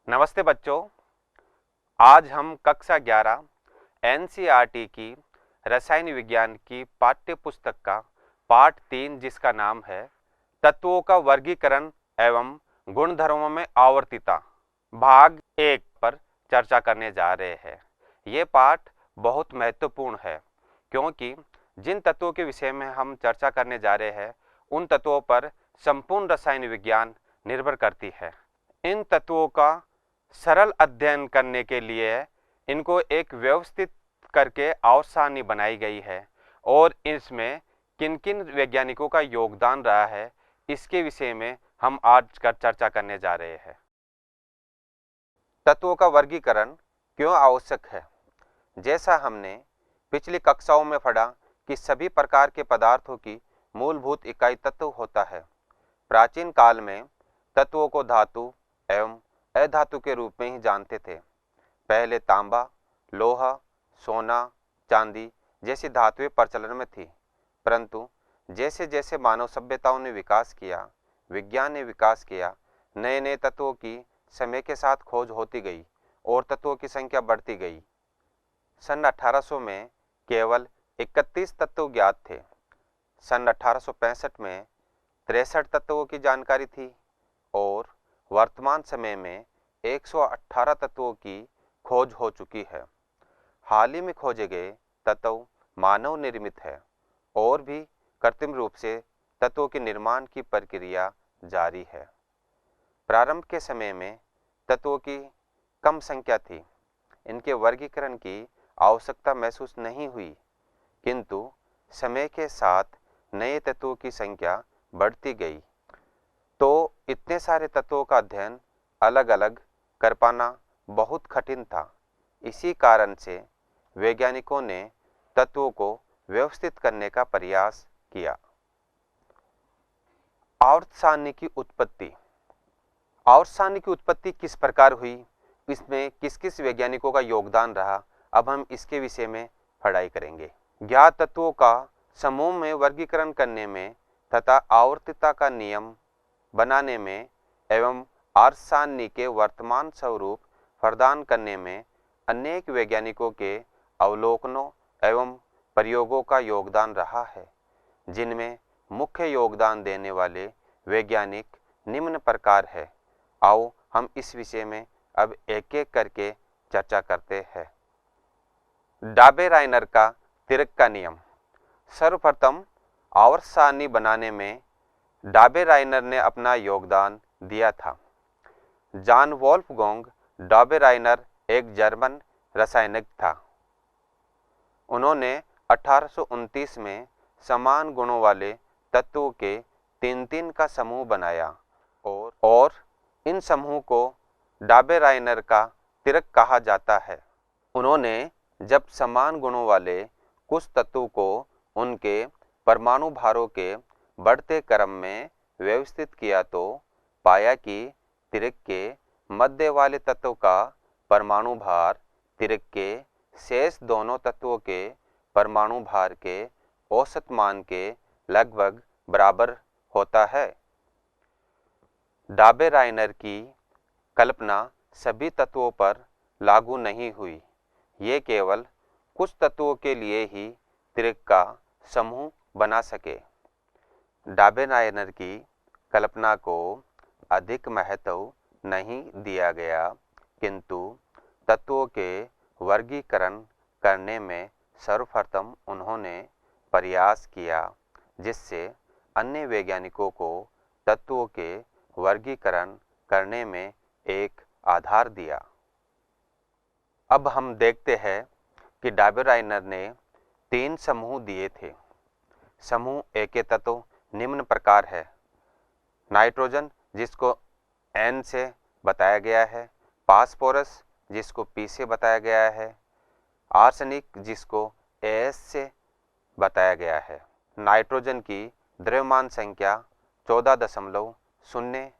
नमस्ते बच्चों। आज हम कक्षा 11 एनसीईआरटी की रसायन विज्ञान की पाठ्य पुस्तक का पाठ 3 जिसका नाम है तत्वों का वर्गीकरण एवं गुणधर्मों में आवर्तिता भाग 1 पर चर्चा करने जा रहे हैं। ये पाठ बहुत महत्वपूर्ण है क्योंकि जिन तत्वों के विषय में हम चर्चा करने जा रहे हैं उन तत्वों पर संपूर्ण रसायन विज्ञान निर्भर करती है। इन तत्वों का सरल अध्ययन करने के लिए इनको एक व्यवस्थित करके आवर्त सारणी बनाई गई है और इसमें किन किन वैज्ञानिकों का योगदान रहा है इसके विषय में हम आज कर चर्चा करने जा रहे हैं। तत्वों का वर्गीकरण क्यों आवश्यक है? जैसा हमने पिछली कक्षाओं में पढ़ा कि सभी प्रकार के पदार्थों की मूलभूत इकाई तत्व होता है। प्राचीन काल में तत्वों को धातु एवं अधातु के रूप में ही जानते थे। पहले तांबा, लोहा, सोना, चांदी जैसी धातुएं प्रचलन में थी, परंतु जैसे जैसे मानव सभ्यताओं ने विकास किया, विज्ञान ने विकास किया, नए नए तत्वों की समय के साथ खोज होती गई और तत्वों की संख्या बढ़ती गई। सन 1800 में केवल 31 तत्व ज्ञात थे। सन 1865 में 63 तत्वों की जानकारी थी और वर्तमान समय में 118 तत्वों की खोज हो चुकी है। हाल ही में खोजे गए तत्व मानव निर्मित है और भी कृत्रिम रूप से तत्वों के निर्माण की प्रक्रिया जारी है। प्रारंभ के समय में तत्वों की कम संख्या थी, इनके वर्गीकरण की आवश्यकता महसूस नहीं हुई, किंतु समय के साथ नए तत्वों की संख्या बढ़ती गई तो इतने सारे तत्वों का अध्ययन अलग अलग कर पाना बहुत कठिन था। इसी कारण से वैज्ञानिकों ने तत्वों को व्यवस्थित करने का प्रयास किया। आवर्त सारणी की उत्पत्ति। आवर्त सारणी की उत्पत्ति किस प्रकार हुई, इसमें किस किस वैज्ञानिकों का योगदान रहा, अब हम इसके विषय में पढ़ाई करेंगे। ज्ञात तत्वों का समूह में वर्गीकरण करने में तथा आवर्तता का नियम बनाने में एवं आवर्त सारणी के वर्तमान स्वरूप प्रदान करने में अनेक वैज्ञानिकों के अवलोकनों एवं प्रयोगों का योगदान रहा है, जिनमें मुख्य योगदान देने वाले वैज्ञानिक निम्न प्रकार है। आओ हम इस विषय में अब एक एक करके चर्चा करते हैं। डाबे-रायनर का तिर्क का नियम। सर्वप्रथम आवर्त सारणी बनाने में डाबे-रायनर ने अपना योगदान दिया था। जॉन वोल्फगांग डाबे-रायनर एक जर्मन रसायनज्ञ था। उन्होंने 1829 में समान गुणों वाले तत्वों के 3-3 का समूह बनाया और इन समूह को डाबे-रायनर का तिर्क कहा जाता है। उन्होंने जब समान गुणों वाले कुछ तत्वों को उनके परमाणु भारों के बढ़ते क्रम में व्यवस्थित किया तो पाया कि तिर्क के मध्य वाले तत्व का परमाणु भार तिर्क के शेष दोनों तत्वों के परमाणु भार के औसत मान के लगभग बराबर होता है। डाबे-रायनर की कल्पना सभी तत्वों पर लागू नहीं हुई, ये केवल कुछ तत्वों के लिए ही तिर्क का समूह बना सके। डाबे-रायनर की कल्पना को अधिक महत्व नहीं दिया गया, किंतु तत्वों के वर्गीकरण करने में सर्वप्रथम उन्होंने प्रयास किया, जिससे अन्य वैज्ञानिकों को तत्वों के वर्गीकरण करने में एक आधार दिया। अब हम देखते हैं कि डाबे-रायनर ने 3 समूह दिए थे। समूह ए के तत्व निम्न प्रकार है। नाइट्रोजन जिसको N से बताया गया है, फास्फोरस जिसको P से बताया गया है, आर्सेनिक जिसको AS से बताया गया है। नाइट्रोजन की द्रव्यमान संख्या 14.0,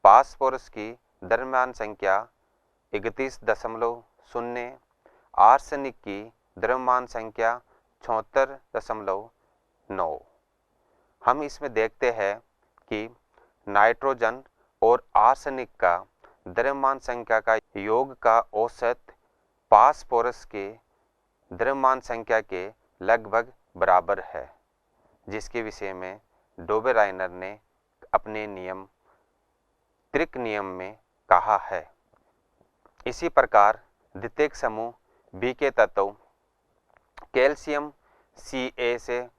फास्फोरस की द्रव्यमान संख्या 31.0, आर्सेनिक की द्रव्यमान संख्या 76.9। हम इसमें देखते हैं कि नाइट्रोजन और आर्सेनिक का द्रव्यमान संख्या का योग का औसत फास्फोरस के द्रव्यमान संख्या के लगभग बराबर है, जिसके विषय में डोबेराइनर ने अपने नियम त्रिक नियम में कहा है। इसी प्रकार द्वितीयक समूह बी के तत्व कैल्शियम Ca से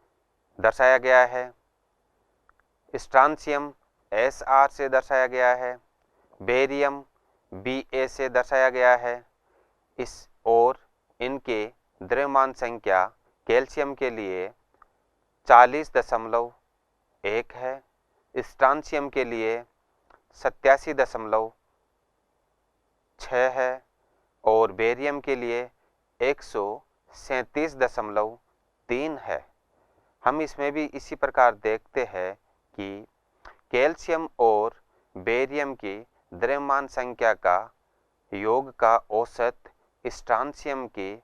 दर्शाया गया है, स्ट्रांशियम Sr से दर्शाया गया है, बेरियम Ba से दर्शाया गया है। इस और इनके द्रव्यमान संख्या कैल्शियम के लिए 40.1 है, स्ट्रांशियम के लिए 87.6 है और बेरियम के लिए 137.3 है। हम इसमें भी इसी प्रकार देखते हैं कि कैल्शियम और बेरियम की द्रव्यमान संख्या का योग का औसत स्ट्रांशियम की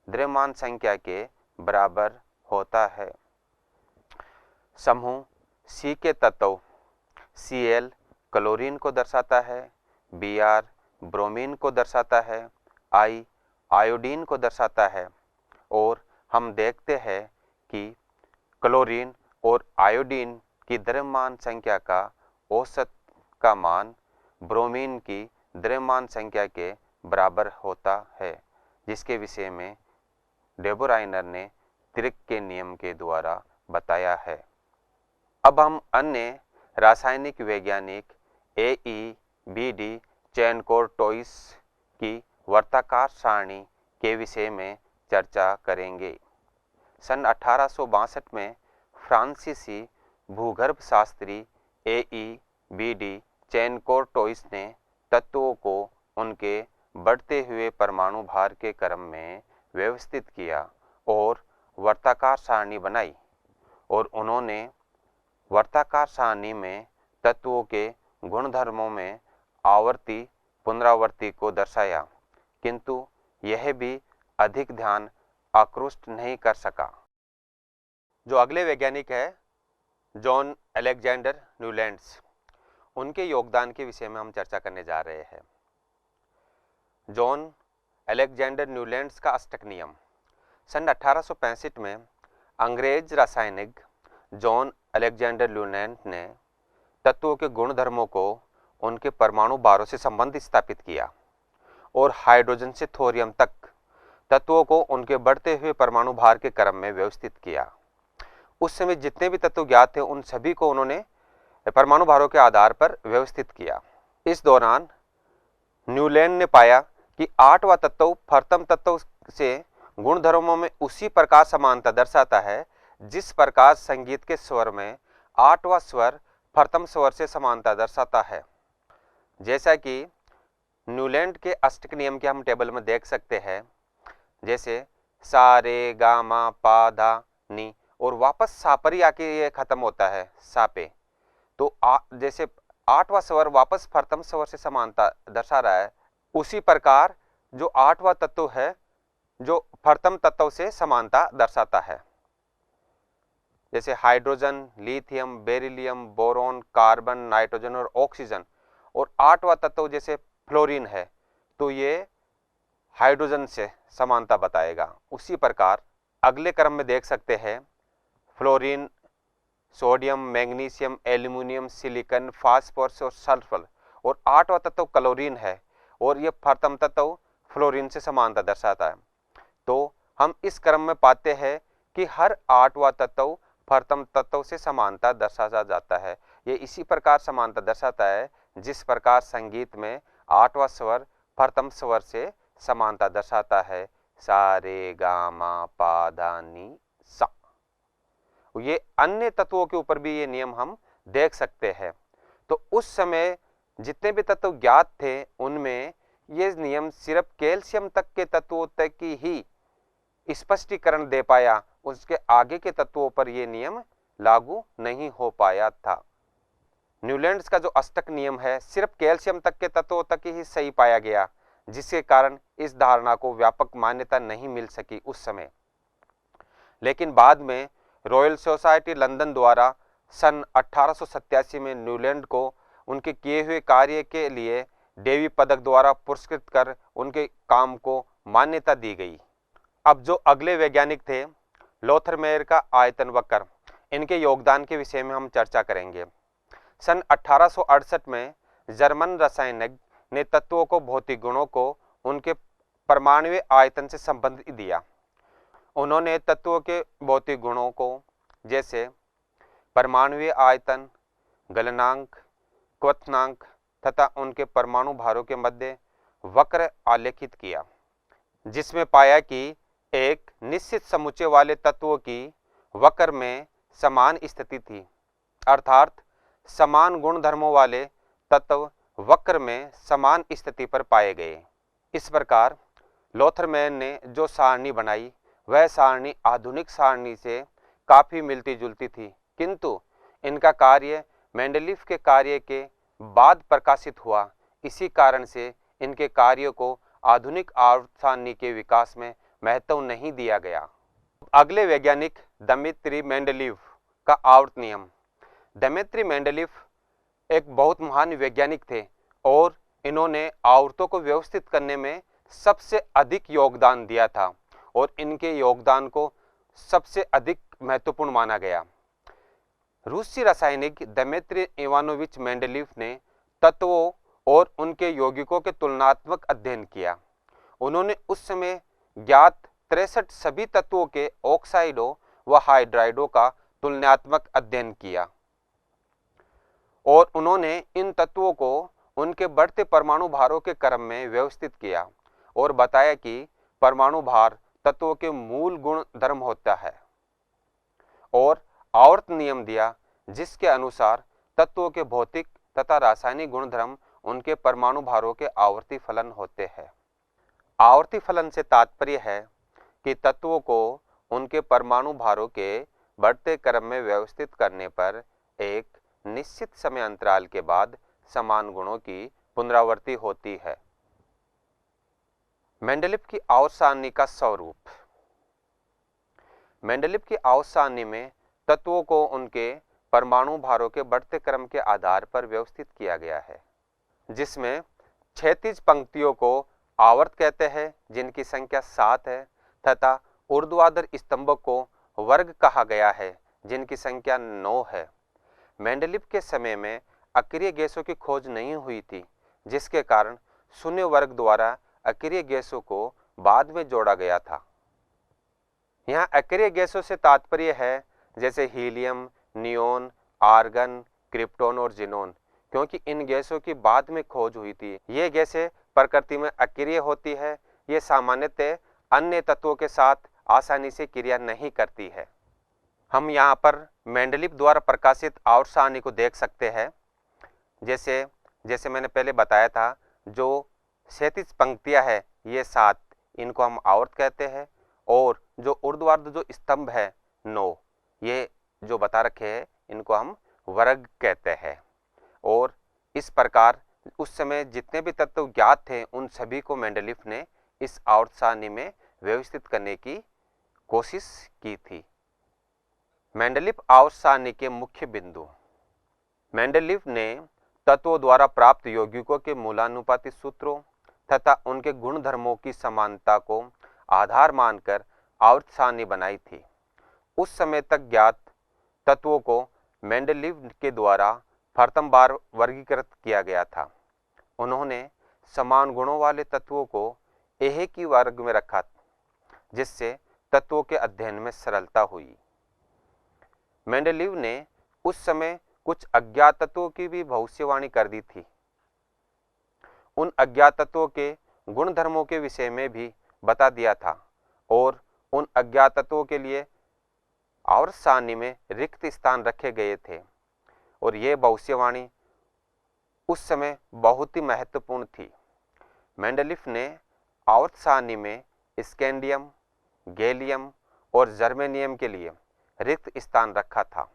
द्रव्यमान संख्या के बराबर होता है। समूह सी के तत्व Cl क्लोरीन को दर्शाता है, Br ब्रोमीन को दर्शाता है, I आयोडीन को दर्शाता है और हम देखते हैं कि क्लोरीन और आयोडीन की द्रव्यमान संख्या का औसत का मान ब्रोमीन की द्रव्यमान संख्या के बराबर होता है, जिसके विषय में डोबेराइनर ने त्रिक के नियम के द्वारा बताया है। अब हम अन्य रासायनिक वैज्ञानिक AEBD चैनकोर्टोइस की वर्ताकार सारणी के विषय में चर्चा करेंगे। सन 1862 में फ्रांसीसी भूगर्भ शास्त्री AEBD चैनकोर्टोइस ने तत्वों को उनके बढ़ते हुए परमाणु भार के क्रम में व्यवस्थित किया और वर्ताकार सारणी बनाई और उन्होंने वर्ताकार सारणी में तत्वों के गुणधर्मों में आवर्ती पुनरावृत्ति को दर्शाया, किंतु यह भी अधिक ध्यान आकृष्ट नहीं कर सका। जो अगले वैज्ञानिक है जॉन अलेक्जेंडर न्यूलैंड्स, उनके योगदान के विषय में हम चर्चा करने जा रहे हैं। जॉन अलेक्जेंडर न्यूलैंड्स का अष्टक नियम सन 1865 में अंग्रेज रासायनिक जॉन अलेक्जेंडर न्यूलैंड्स ने तत्वों के गुणधर्मों को उनके परमाणु भारों से संबंध स्थापित किया और हाइड्रोजन से थोरियम तक तत्वों को उनके बढ़ते हुए परमाणु भार के क्रम में व्यवस्थित किया। उस समय जितने भी तत्व ज्ञात थे उन सभी को उन्होंने परमाणु भारों के आधार पर व्यवस्थित किया। इस दौरान न्यूलैंड ने पाया कि 8वां तत्व प्रथम तत्व से गुणधर्मों में उसी प्रकार समानता दर्शाता है जिस प्रकार संगीत के स्वर में 8वां स्वर प्रथम स्वर से समानता दर्शाता है। जैसा कि न्यूलैंड के अष्टक नियम के हम टेबल में देख सकते हैं, जैसे सा रे गा मा पा धा नी और वापस सा पर ही आके ये खत्म होता है सा पे, तो जैसे 8वां स्वर वापस प्रथम स्वर से समानता दर्शा रहा है, उसी प्रकार जो 8वां तत्व है जो प्रथम तत्व से समानता दर्शाता है। जैसे hydrogen, lithium, beryllium, boron, carbon, nitrogen और ऑक्सीजन, और 8वां तत्व जैसे फ्लोरीन है तो ये हाइड्रोजन से समानता बताएगा। उसी प्रकार अगले क्रम में देख सकते हैं fluorine, sodium, magnesium, aluminium, silicon, phosphorus और सल्फर, और 8वां तत्व क्लोरीन है और ये प्रथम तत्व फ्लोरीन से समानता दर्शाता है। तो हम इस क्रम में पाते हैं कि हर 8वां तत्व प्रथम तत्व से समानता दर्शाया जाता है। ये इसी प्रकार समानता दर्शाता है जिस प्रकार संगीत में 8वां स्वर प्रथम स्वर से समानता दर्शाता है, सा रे गा मा पा धा नी सा। ये अन्य तत्वों के ऊपर भी ये नियम हम देख सकते हैं। तो उस समय जितने भी तत्व ज्ञात थे उनमें ये नियम सिर्फ कैल्शियम तक के तत्वों तक की ही स्पष्टीकरण दे पाया, उसके आगे के तत्वों पर यह नियम लागू नहीं हो पाया था। न्यूलैंड्स का जो अष्टक नियम है सिर्फ कैल्शियम तक के तत्वों तक ही सही पाया गया, जिसके कारण इस धारणा को व्यापक मान्यता नहीं मिल सकी उस समय। लेकिन बाद में रॉयल सोसाइटी लंदन द्वारा सन 1887 में न्यूलैंड को उनके किए हुए कार्य के लिए डेवी पदक द्वारा पुरस्कृत कर उनके काम को मान्यता दी गई। अब जो अगले वैज्ञानिक थे, लोथरमेयर का आयतन वक्र, इनके योगदान के विषय में हम चर्चा करेंगे। सन 1868 में जर्मन रसायनज्ञ ने तत्वों को भौतिक गुणों को उनके परमाणुवीय आयतन से संबंधित दिया। उन्होंने तत्वों के भौतिक गुणों को जैसे परमाणुवीय आयतन, गलनांक, क्वथनांक तथा उनके परमाणु भारों के मध्य वक्र आलेखित किया, जिसमें पाया कि एक निश्चित समुच्चय वाले तत्वों की वक्र में समान स्थिति थी, अर्थात समान गुणधर्मों वाले तत्व वक्र में समान स्थिति पर पाए गए। इस प्रकार लोथरमेयर ने जो सारणी बनाई वह सारणी आधुनिक सारणी से काफी मिलती जुलती थी, किंतु इनका कार्य मेंडलीफ के कार्य के बाद प्रकाशित हुआ। इसी कारण से इनके कार्यों को आधुनिक आवर्त सारणी के विकास में महत्व नहीं दिया गया। अगले वैज्ञानिक दिमित्री मेंडलीव का आवर्त नियम। दिमित्री मेंडलीव एक बहुत महान वैज्ञानिक थे और इन्होंने आवर्तों को व्यवस्थित करने में सबसे अधिक योगदान दिया था और इनके योगदान को सबसे अधिक महत्वपूर्ण माना गया। रूसी रासायनिक दिमित्री इवानोविच मेंडलीव ने तत्वों और उनके यौगिकों के तुलनात्मक अध्ययन किया। उन्होंने उस समय ज्ञात 63 सभी तत्वों के ऑक्साइडों व हाइड्राइडों का तुलनात्मक अध्ययन किया और उन्होंने इन तत्वों को उनके बढ़ते परमाणु भारों के क्रम में व्यवस्थित किया और बताया कि परमाणु भार तत्वों के मूल गुण धर्म होता है और आवर्त नियम दिया, जिसके अनुसार तत्वों के भौतिक तथा रासायनिक गुणधर्म उनके परमाणु भारों के आवर्ती फलन होते हैं। आवर्ती फलन से तात्पर्य है कि तत्वों को उनके परमाणु भारों के बढ़ते क्रम में व्यवस्थित करने पर एक निश्चित समय अंतराल के बाद समान गुणों की पुनरावृत्ति होती है। मेंडलीव की आवर्त सारणी का स्वरूप। मेंडलीव की आवर्त सारणी में तत्वों को उनके परमाणु भारों के बढ़ते क्रम के आधार पर व्यवस्थित किया गया है, जिसमें क्षैतिज पंक्तियों को आवर्त कहते हैं, जिनकी संख्या 7 है, तथा ऊर्ध्वाधर स्तंभों को वर्ग कहा गया है, जिनकी संख्या 9 है। मेंडलीव के समय में अक्रिय गैसों की खोज नहीं हुई थी, जिसके कारण शून्य वर्ग द्वारा अक्रिय गैसों को बाद में जोड़ा गया था। यहाँ अक्रिय गैसों से तात्पर्य है जैसे हीलियम, नियोन, आर्गन, क्रिप्टोन और जिनोन, क्योंकि इन गैसों की बाद में खोज हुई थी। ये गैसें प्रकृति में अक्रिय होती है। ये सामान्यतः अन्य तत्वों के साथ आसानी से क्रिया नहीं करती है। हम यहाँ पर मेंडलीव द्वारा प्रकाशित आवर्त सारणी को देख सकते हैं। जैसे मैंने पहले बताया था, जो क्षैतिज पंक्तियाँ है ये 7, इनको हम आवर्त कहते हैं, और जो ऊर्ध्वाधर जो स्तंभ है 9, ये जो बता रखे हैं इनको हम वर्ग कहते हैं। और इस प्रकार उस समय जितने भी तत्व ज्ञात थे उन सभी को मेंडलीव ने इस आवर्त सारणी में व्यवस्थित करने की कोशिश की थी। मेंडलीव आवर्त सारणी के मुख्य बिंदु। मेंडलीव ने तत्वों द्वारा प्राप्त यौगिकों के मूलानुपाती सूत्रों तथा उनके गुणधर्मों की समानता को आधार मानकर आवर्त सारणी बनाई थी। उस समय तक ज्ञात तत्वों को मेंडलीव के द्वारा प्रथम बार वर्गीकृत किया गया था। उन्होंने समान गुणों वाले तत्वों को एक ही वर्ग में रखा, जिससे तत्वों के अध्ययन में सरलता हुई। मेंडलीव ने उस समय कुछ अज्ञात तत्वों की भी भविष्यवाणी कर दी थी। उन अज्ञात तत्वों के गुणधर्मों के विषय में भी बता दिया था और उन अज्ञात तत्वों के लिए आवर्त सारणी में रिक्त स्थान रखे गए थे और ये भविष्यवाणी उस समय बहुत ही महत्वपूर्ण थी। मेंडलीव ने आवर्त सारणी में स्कैंडियम, गैलियम और जर्मेनियम के लिए रिक्त स्थान रखा था।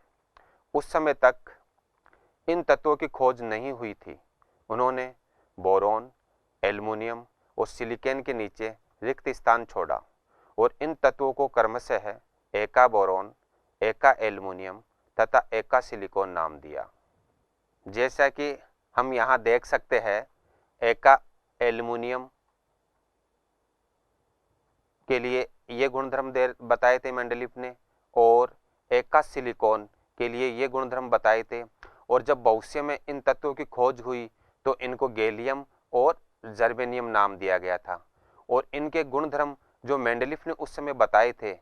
उस समय तक इन तत्वों की खोज नहीं हुई थी। उन्होंने बोरॉन, एल्युमिनियम और सिलिकॉन के नीचे रिक्त स्थान छोड़ा और इन तत्वों को क्रमशः एका बोरॉन, एका एल्युमिनियम तथा एका सिलिकॉन नाम दिया। जैसा कि हम यहाँ देख सकते हैं एका एल्युमिनियम के लिए ये गुणधर्म बताए थे मेंडलीफ ने, और एका सिलिकॉन के लिए ये गुणधर्म बताए थे। और जब भविष्य में इन तत्वों की खोज हुई तो इनको गैलियम और जर्मेनियम नाम दिया गया था। और इनके गुणधर्म जो मेंडलीफ ने उस समय बताए थे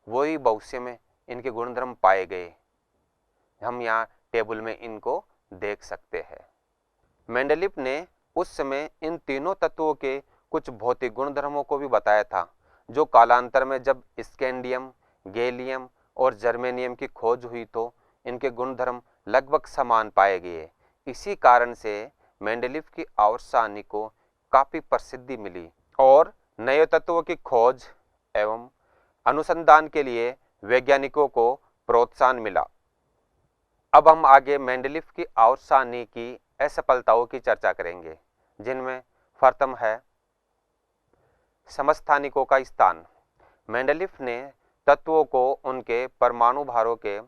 वही भविष्य में इनके गुणधर्म पाए गए। हम यहाँ टेबल में इनको देख सकते हैं। मेंडलीफ ने उस समय इन तीनों तत्वों के कुछ भौतिक गुणधर्मों को भी बताया था, जो कालांतर में जब स्कैंडियम, गैलियम और जर्मेनियम की खोज हुई तो इनके गुणधर्म लगभग समान पाए गए। इसी कारण से मेंडलीफ की आवर्त सारणी को काफी प्रसिद्धि मिली और नए तत्वों की खोज एवं अनुसंधान के लिए वैज्ञानिकों को प्रोत्साहन मिला। अब हम आगे मेंडलीफ की आवर्त सारणी की असफलताओं की चर्चा करेंगे, जिनमें प्रथम है समस्थानिकों का स्थान। मेंडलीफ ने तत्वों को उनके परमाणु भारों के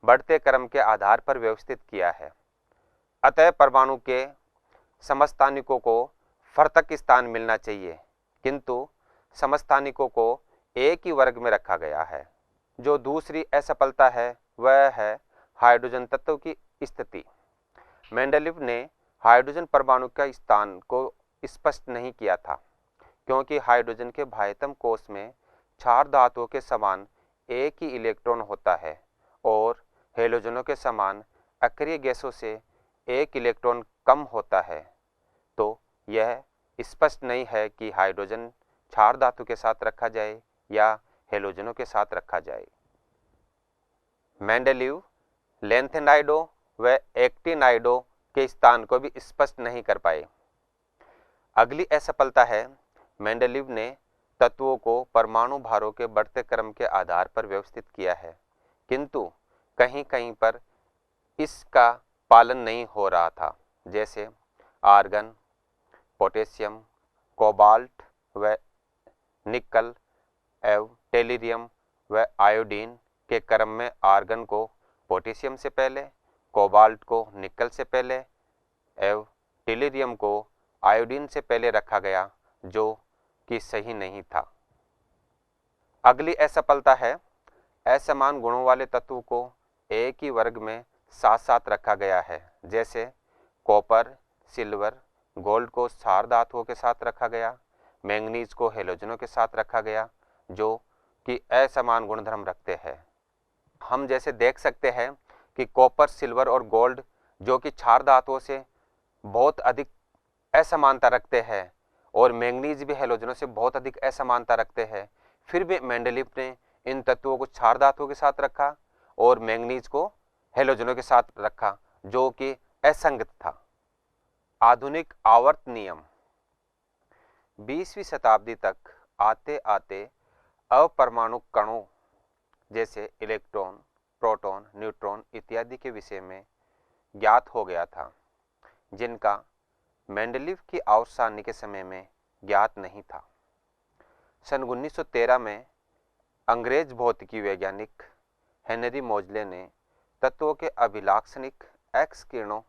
बढ़ते क्रम के आधार पर व्यवस्थित किया है। अतः परमाणु के समस्थानिकों को पृथक स्थान मिलना चाहिए, किंतु समस्थानिकों को एक ही वर्ग में रखा गया है। जो दूसरी असफलता है वह है हाइड्रोजन तत्व की स्थिति। मेंडलीफ ने हाइड्रोजन परमाणु का स्थान को स्पष्ट नहीं किया था, क्योंकि हाइड्रोजन के बाह्यतम कोश में क्षार धातुओं के समान एक ही इलेक्ट्रॉन होता है और हेलोजनों के समान अक्रिय गैसों से एक इलेक्ट्रॉन कम होता है। तो यह स्पष्ट नहीं है कि हाइड्रोजन क्षार धातु के साथ रखा जाए या हेलोजनों के साथ रखा जाए। मेंडलीव लैंथेनाइडों व एक्टिनाइडों के स्थान को भी स्पष्ट नहीं कर पाए। अगली असफलता है मेंडलीव ने तत्वों को परमाणु भारों के बढ़ते क्रम के आधार पर व्यवस्थित किया है, किंतु कहीं कहीं पर इसका पालन नहीं हो रहा था। जैसे आर्गन, पोटेशियम, कोबाल्ट व निकल एवं टेलिरियम व आयोडीन के क्रम में आर्गन को पोटेशियम से पहले, कोबाल्ट को निकल से पहले एवं टेलिरियम को आयोडीन से पहले रखा गया, जो कि सही नहीं था। अगली असफलता है असमान गुणों वाले तत्वों को एक ही वर्ग में साथ साथ रखा गया है। जैसे कॉपर, सिल्वर, गोल्ड को क्षार धातुओं के साथ रखा गया, मैंगनीज को हेलोजनों के साथ रखा गया, जो कि असमान गुणधर्म रखते हैं। हम जैसे देख सकते हैं कि कॉपर, सिल्वर और गोल्ड जो कि क्षार धातुओं से बहुत अधिक असमानता रखते हैं और मैंगनीज भी हेलोजनों से बहुत अधिक असमानता रखते हैं, फिर भी मेंडलीफ ने इन तत्वों को क्षार धातुओं के साथ रखा और मैंगनीज को हेलोजनों के साथ रखा, जो कि असंगत था। आधुनिक आवर्त नियम 20वीं शताब्दी तक आते आते अपरमाणु कणों जैसे इलेक्ट्रॉन, प्रोटॉन, न्यूट्रॉन इत्यादि के विषय में ज्ञात हो गया था, जिनका मेंडलीफ की आवर्त सारणी के समय में ज्ञात नहीं था। सन 1913 में अंग्रेज भौतिकी वैज्ञानिक हेनरी मोजले ने तत्वों के अभिलाक्षणिक एक्स किरणों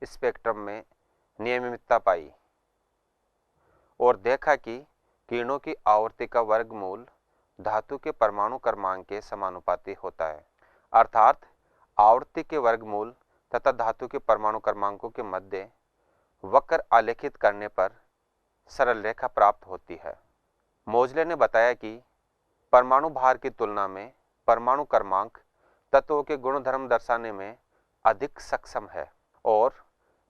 स्पेक्ट्रम में नियमितता पाई और देखा कि किरणों की आवर्ती का वर्गमूल धातु के परमाणु क्रमांक के समानुपाती होता है। अर्थात आवर्ती के वर्गमूल तथा धातु के परमाणु क्रमांकों के मध्य वक्र आलेखित करने पर सरल रेखा प्राप्त होती है। मोजले ने बताया कि परमाणु भार की तुलना में परमाणु क्रमांक तत्वों के गुणधर्म दर्शाने में अधिक सक्षम है और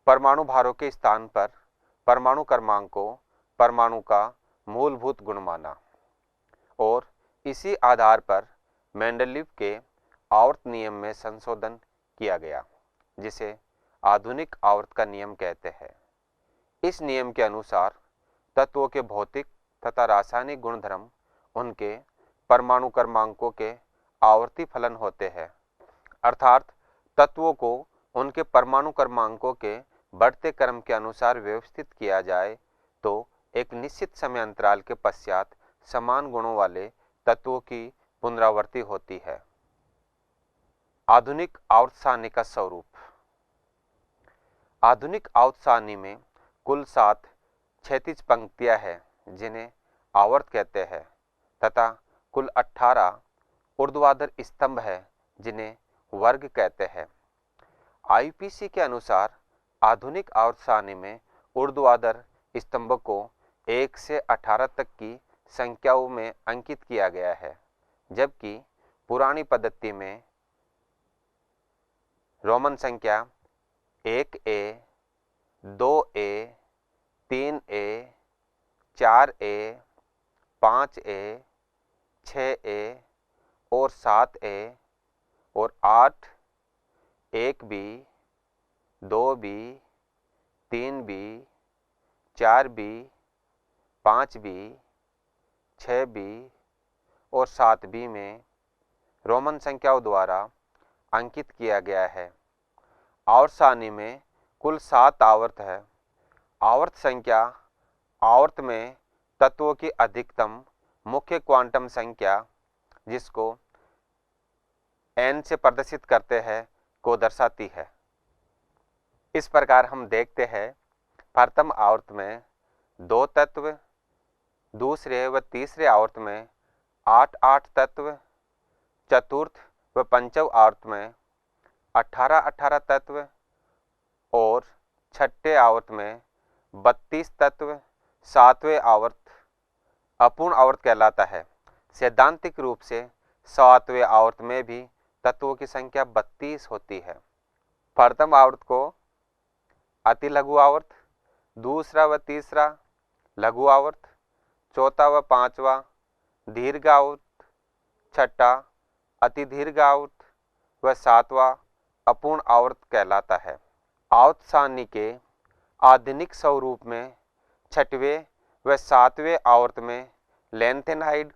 परमाणु भारों के स्थान पर परमाणु क्रमांक को परमाणु का मूलभूत गुण माना और इसी आधार पर मेंडलीफ के आवर्त नियम में संशोधन किया गया, जिसे आधुनिक आवर्त का नियम कहते हैं। इस नियम के अनुसार तत्वों के भौतिक तथा रासायनिक गुणधर्म उनके परमाणु क्रमांकों के आवर्ती फलन होते हैं। अर्थात तत्वों को उनके परमाणु क्रमांकों के बढ़ते क्रम के अनुसार व्यवस्थित किया जाए तो एक निश्चित समय अंतराल के पश्चात समान गुणों वाले तत्वों की पुनरावृत्ति होती है। आधुनिक आवर्त सारणी का स्वरूप। आधुनिक आवर्त सारणी में कुल 7 क्षैतिज पंक्तियां हैं जिन्हें आवर्त कहते हैं तथा कुल 18 ऊर्ध्वाधर स्तंभ है जिन्हें वर्ग कहते हैं। आईपीसी के अनुसार आधुनिक आवर्त सारणी में ऊर्ध्वाधर स्तंभ को 1 से 18 तक की संख्याओं में अंकित किया गया है, जबकि पुरानी पद्धति में रोमन संख्या 1A, 2A, 3A, 4A, 5A, 6A और 7A और 8, 1B, 2B, 3B, 4B, 5B, 6B और 7B में रोमन संख्याओं द्वारा अंकित किया गया है। आवर्त सारणी में कुल 7 आवर्त है। आवर्त संख्या आवर्त में तत्वों की अधिकतम मुख्य क्वांटम संख्या, जिसको n से प्रदर्शित करते हैं, को दर्शाती है। इस प्रकार हम देखते हैं प्रथम आवर्त में 2 तत्व, दूसरे व तीसरे आवर्त में 8-8 तत्व, चतुर्थ व पंचम आवर्त में 18-18 तत्व और छठे आवर्त में 32 तत्व, सातवें आवर्त अपूर्ण आवर्त कहलाता है। सैद्धांतिक रूप से सातवें आवर्त में भी तत्वों की संख्या 32 होती है। प्रथम आवर्त को अति लघु आवर्त, दूसरा व तीसरा लघु आवर्त, चौथा व पांचवा दीर्घ आवर्त, छठा अति दीर्घ आवर्त व सातवां अपूर्ण आवर्त कहलाता है। आवर्त सारणी के आधुनिक स्वरूप में छठवें व सातवें आवर्त में लैंथेनाइड,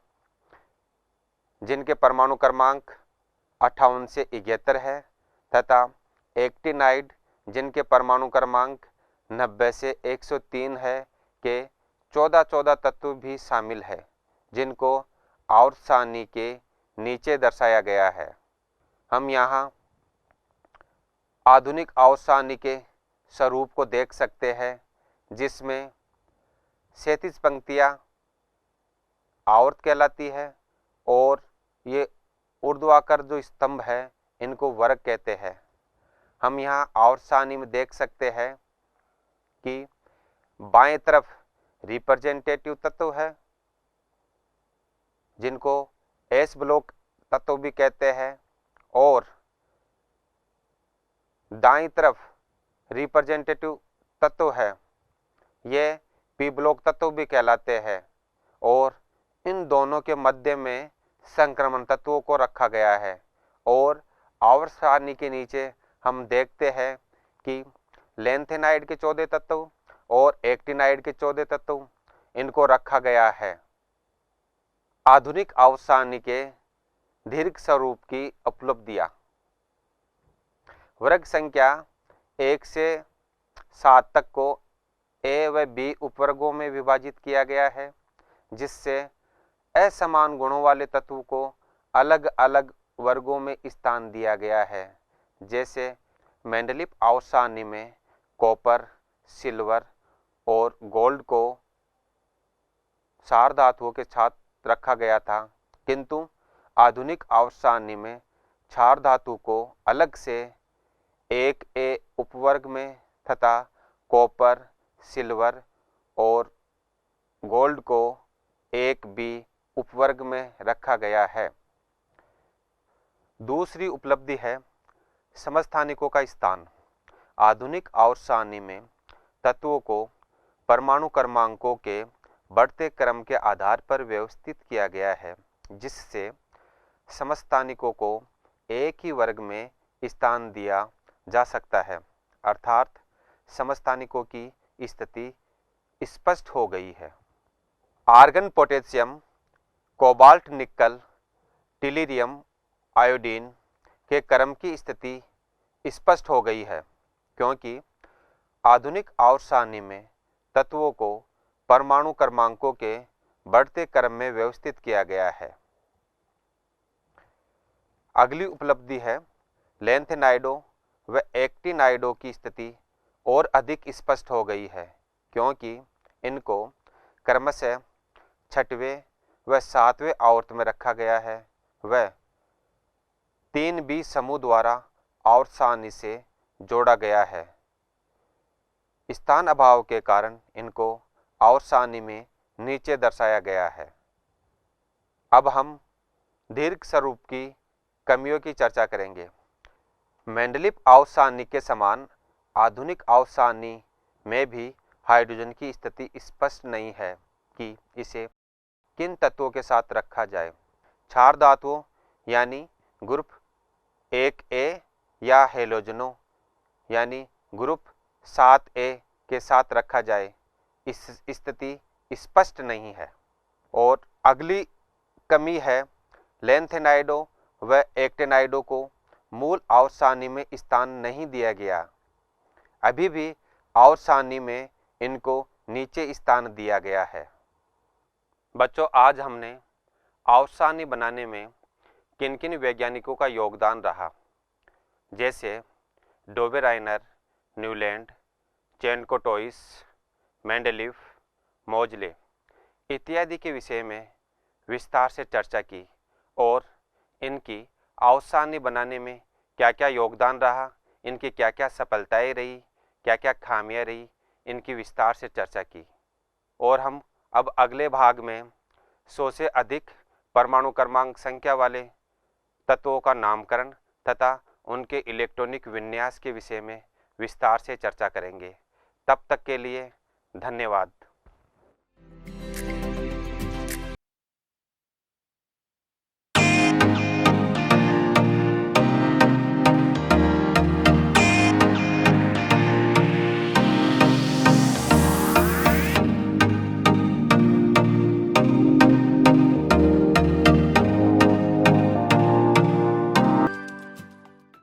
जिनके परमाणु क्रमांक 58 से 71 है, तथा एक्टिनाइड, जिनके परमाणु क्रमांक 90 से 103 है, के 14-14 तत्व भी शामिल है, जिनको आवर्त सारणी के नीचे दर्शाया गया है। हम यहाँ आधुनिक आवर्त सारणी के स्वरूप को देख सकते हैं, जिसमें क्षैतिज पंक्तियाँ आवर्त कहलाती है और ये ऊर्ध्वाकार जो स्तंभ है इनको वर्ग कहते हैं। हम यहाँ आवर्त सारणी में देख सकते हैं कि बाएं तरफ रिप्रेजेंटेटिव तत्व है, जिनको एस ब्लॉक तत्व भी कहते हैं, और दाईं तरफ रिप्रेजेंटेटिव तत्व है, ये पी ब्लॉक तत्व भी कहलाते हैं, और इन दोनों के मध्य में संक्रमण तत्वों को रखा गया है। और आवर्त सारणी के नीचे हम देखते हैं कि लैंथेनाइड के 14 तत्व और एक्टिनाइड के 14 तत्व इनको रखा गया है। आधुनिक आवर्त सारणी के दीर्घ स्वरूप की उपलब्धियां। वर्ग संख्या 1 से 7 तक को ए व बी उपवर्गों में विभाजित किया गया है, जिससे असमान गुणों वाले तत्व को अलग अलग वर्गों में स्थान दिया गया है। जैसे मेंडलीफ आवर्त सारणी में कॉपर, सिल्वर और गोल्ड को क्षार धातुओं के साथ रखा गया था, किंतु आधुनिक आवर्त सारणी में क्षार धातु को अलग से 1A उपवर्ग में तथा कॉपर, सिल्वर और गोल्ड को 1B उपवर्ग में रखा गया है। दूसरी उपलब्धि है समस्थानिकों का स्थान। आधुनिक आवर्त सारणी में तत्वों को परमाणु क्रमांकों के बढ़ते क्रम के आधार पर व्यवस्थित किया गया है, जिससे समस्थानिकों को एक ही वर्ग में स्थान दिया जा सकता है, अर्थात समस्थानिकों की स्थिति स्पष्ट हो गई है। आर्गन, पोटेशियम, कोबाल्ट, निकल, टिलिरियम, आयोडीन के क्रम की स्थिति स्पष्ट हो गई है, क्योंकि आधुनिक आवर्त सारणी में तत्वों को परमाणु क्रमांकों के बढ़ते क्रम में व्यवस्थित किया गया है। अगली उपलब्धि है लैंथेनाइडों व एक्टिनाइडों की स्थिति और अधिक स्पष्ट हो गई है, क्योंकि इनको क्रमशः 6वें व 7वें आवर्त में रखा गया है व 3B समूह द्वारा आवर्त सारणी से जोड़ा गया है। स्थान अभाव के कारण इनको आवर्त सारणी में नीचे दर्शाया गया है। अब हम दीर्घ स्वरूप की कमियों की चर्चा करेंगे। मेंडलीव आवर्त सारणी के समान आधुनिक आवर्त सारणी में भी हाइड्रोजन की स्थिति स्पष्ट नहीं है कि इसे किन तत्वों के साथ रखा जाए। क्षार धातुओं यानी ग्रुप 1A या हेलोजनों यानी ग्रुप 7A के साथ रखा जाए, इस स्थिति स्पष्ट नहीं है। और अगली कमी है लैंथेनाइडों व एक्टेनाइडों को मूल आवर्त सारणी में स्थान नहीं दिया गया। अभी भी आवर्त सारणी में इनको नीचे स्थान दिया गया है। बच्चों, आज हमने आवर्त सारणी बनाने में किन किन वैज्ञानिकों का योगदान रहा, जैसे डोबेराइनर, न्यूलैंड, चेनकोटोइस, मेंडलीव, मोजले इत्यादि के विषय में विस्तार से चर्चा की और इनकी आवर्त सारणी बनाने में क्या क्या योगदान रहा, इनकी क्या क्या सफलताएं रही, क्या क्या खामियां रही, इनकी विस्तार से चर्चा की। और हम अब अगले भाग में 100 से अधिक परमाणु क्रमांक संख्या वाले तत्वों का नामकरण तथा उनके इलेक्ट्रॉनिक विन्यास के विषय में विस्तार से चर्चा करेंगे। तब तक के लिए धन्यवाद।